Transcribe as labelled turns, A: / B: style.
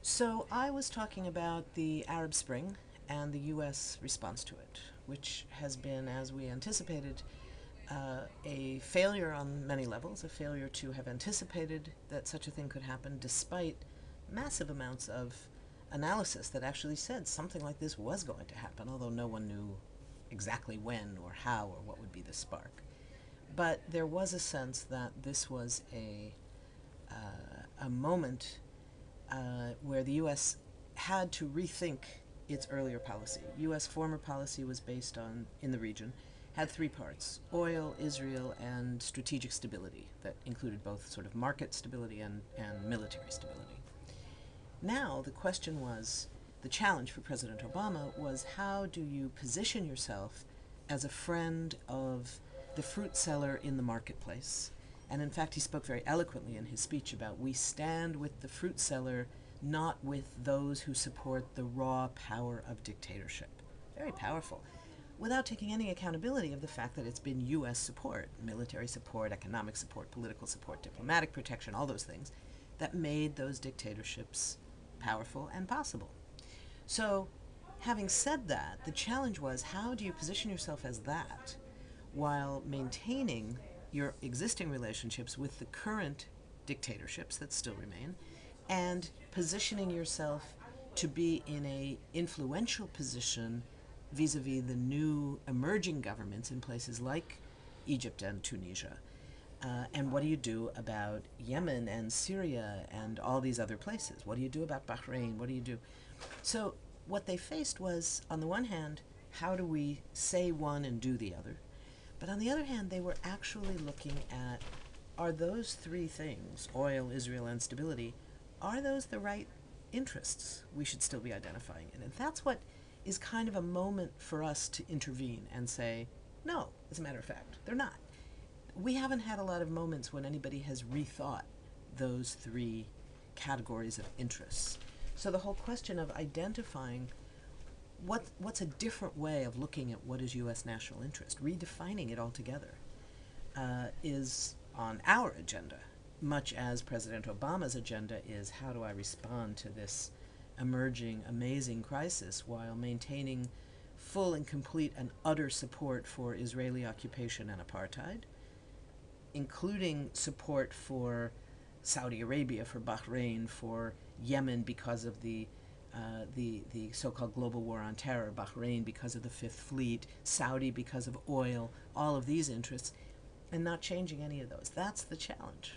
A: So I was talking about the Arab Spring and the U.S. response to it, which has been, as we anticipated, a failure on many levels, a failure to have anticipated that such a thing could happen despite massive amounts of analysis that actually said something like this was going to happen, although no one knew exactly when or how or what would be the spark. But there was a sense that this was a moment where the U.S. had to rethink its earlier policy. U.S. former policy was based on, in the region, had three parts: oil, Israel, and strategic stability that included both sort of market stability and military stability. Now the question was, the challenge for President Obama was, how do you position yourself as a friend of the fruit seller in the marketplace? And in fact, he spoke very eloquently in his speech about, we stand with the fruit seller, not with those who support the raw power of dictatorship. Very powerful. Without taking any accountability of the fact that it's been U.S. support, military support, economic support, political support, diplomatic protection, all those things, that made those dictatorships powerful and possible. So, having said that, the challenge was, how do you position yourself as that while maintaining your existing relationships with the current dictatorships that still remain, and positioning yourself to be in a influential position vis-a-vis the new emerging governments in places like Egypt and Tunisia. And what do you do about Yemen and Syria and all these other places? What do you do about Bahrain? What do you do? So what they faced was, on the one hand, how do we say one and do the other? But on the other hand, they were actually looking at, are those three things, oil, Israel, and stability, are those the right interests we should still be identifying in? And that's what is kind of a moment for us to intervene and say, no, as a matter of fact, they're not. We haven't had a lot of moments when anybody has rethought those three categories of interests. So the whole question of identifying what's a different way of looking at what is U.S. national interest, redefining it altogether, is on our agenda, much as President Obama's agenda is, how do I respond to this emerging, amazing crisis while maintaining full and complete and utter support for Israeli occupation and apartheid, including support for Saudi Arabia, for Bahrain, for Yemen because of the so-called global war on terror, Bahrain because of the Fifth Fleet, Saudi because of oil, all of these interests, and not changing any of those. That's the challenge.